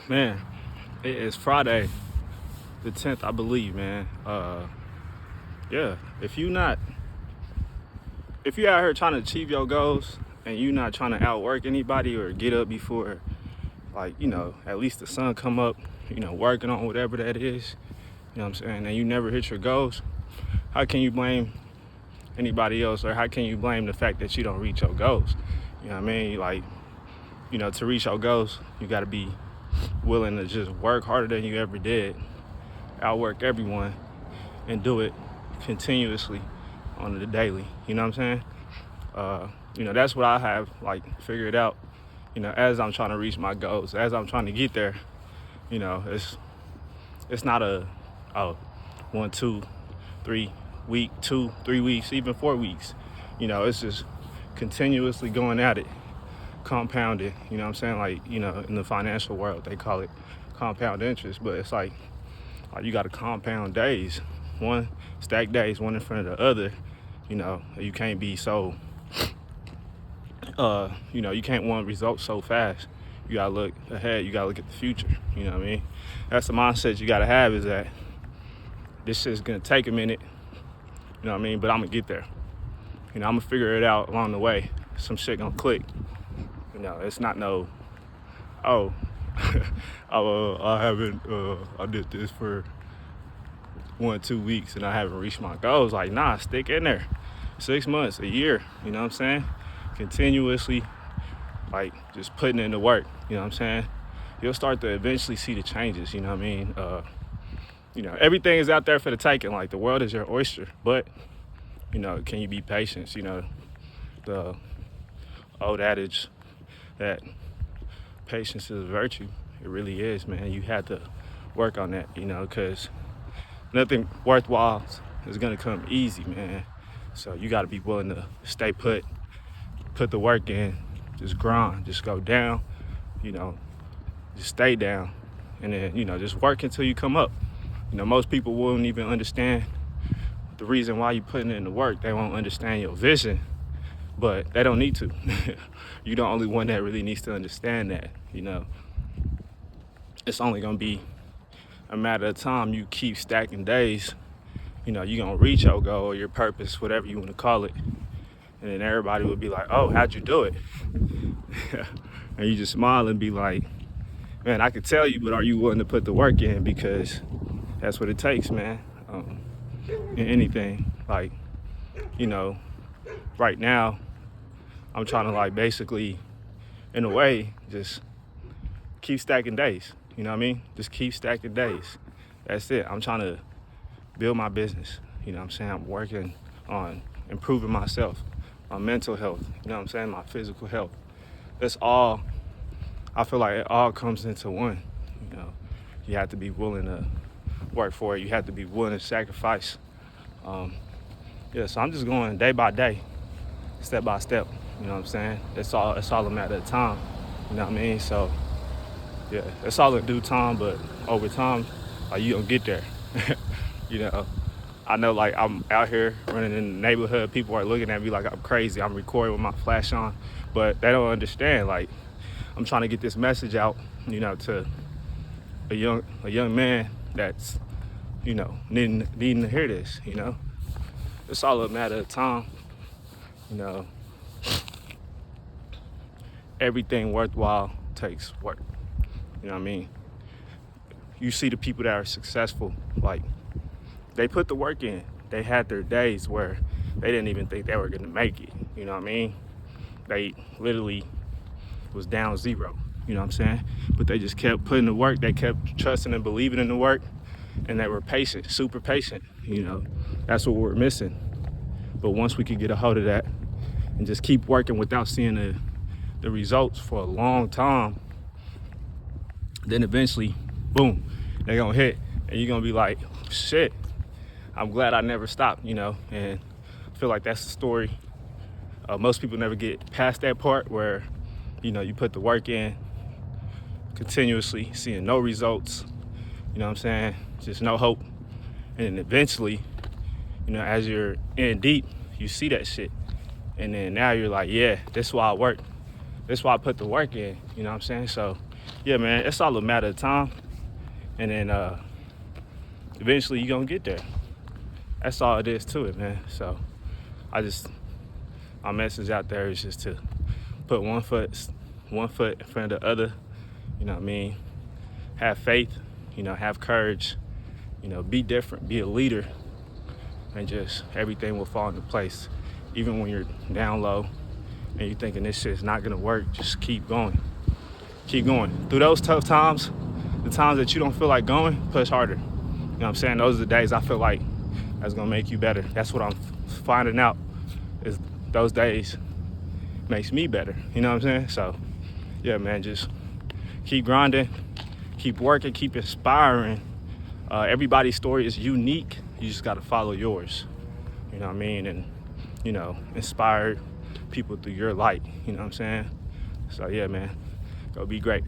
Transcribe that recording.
Man, it is Friday, the 10th, I believe, man. Yeah, if you out here trying to achieve your goals and you not trying to outwork anybody or get up before, at least the sun come up, working on whatever that is, you know what I'm saying, and you never hit your goals, how can you blame anybody else, or how can you blame the fact that you don't reach your goals? You know what I mean? To reach your goals, you got to be willing to just work harder than you ever did, outwork everyone, and do it continuously on the daily. You know what I'm saying? That's what I have figured out. As I'm trying to reach my goals, as I'm trying to get there. It's not a 1, 2, 3 week, 2, 3 weeks, even 4 weeks. It's just continuously going at it, compounded. You know what I'm saying? In the financial world, they call it compound interest, but it's like you got to compound days, one stack days, one in front of the other. You can't be so, you can't want results so fast. You gotta look ahead. You gotta look at the future. You know what I mean? That's the mindset you gotta have, is that this shit's gonna take a minute. You know what I mean? But I'm gonna get there. I'm gonna figure it out along the way. Some shit gonna click. It's not no, oh, I did this for 1, 2 weeks and I haven't reached my goals. Like, nah, stick in there. 6 months, a year, you know what I'm saying? Continuously, just putting in the work, you know what I'm saying? You'll start to eventually see the changes, you know what I mean? Everything is out there for the taking. Like, the world is your oyster, but, can you be patient? The old adage that patience is a virtue. It really is, man. You have to work on that, because nothing worthwhile is gonna come easy, man. So you gotta be willing to stay put the work in, just grind, just go down, just stay down, and then, just work until you come up. Most people won't even understand the reason why you putting in the work. They won't understand your vision, but they don't need to. You're the only one that really needs to understand that, It's only gonna be a matter of time. You keep stacking days, you're gonna reach your goal or your purpose, whatever you wanna call it. And then everybody would be like, oh, how'd you do it? And you just smile and be like, man, I could tell you, but are you willing to put the work in? Because that's what it takes, man. In anything, right now, I'm trying to basically, in a way, just keep stacking days. You know what I mean? Just keep stacking days. That's it. I'm trying to build my business. You know what I'm saying? I'm working on improving myself, my mental health, my physical health. That's all. I feel like it all comes into one. You have to be willing to work for it. You have to be willing to sacrifice. So I'm just going day by day, step by step. You know what I'm saying? It's all a matter of time. You know what I mean? So yeah, it's all in due time, but over time, you gonna get there. I know, I'm out here running in the neighborhood, people are looking at me like I'm crazy. I'm recording with my flash on, but they don't understand. I'm trying to get this message out, to a young man that's, needing to hear this. It's all a matter of time. Everything worthwhile takes work. You know what I mean? You see the people that are successful, they put the work in. They had their days where they didn't even think they were gonna make it. You know what I mean? They literally was down zero. You know what I'm saying? But they just kept putting the work. They kept trusting and believing in the work, and they were patient, super patient. That's what we're missing. But once we could get a hold of that and just keep working without seeing the results for a long time, then eventually, boom, they're gonna hit, and you're gonna be like, shit, I'm glad I never stopped, and I feel like that's the story. Most people never get past that part where, you put the work in continuously, seeing no results, you know what I'm saying? Just no hope. And then eventually, as you're in deep, you see that shit. And then now you're like, yeah, this is why I work. This is why I put the work in, you know what I'm saying? So yeah, man, it's all a matter of time. And then eventually you're going to get there. That's all it is to it, man. So my message out there is just to put one foot in front of the other. You know what I mean? Have faith, have courage, be different, be a leader, and just everything will fall into place. Even when you're down low and you're thinking this shit's not gonna work, just keep going. Keep going. Through those tough times, the times that you don't feel like going, push harder. You know what I'm saying? Those are the days I feel like that's gonna make you better. That's what I'm finding out, is those days makes me better. You know what I'm saying? So yeah, man, just keep grinding, keep working, keep inspiring. Everybody's story is unique. You just gotta follow yours. You know what I mean? And inspire people through your light. You know what I'm saying? So yeah, man, go be great.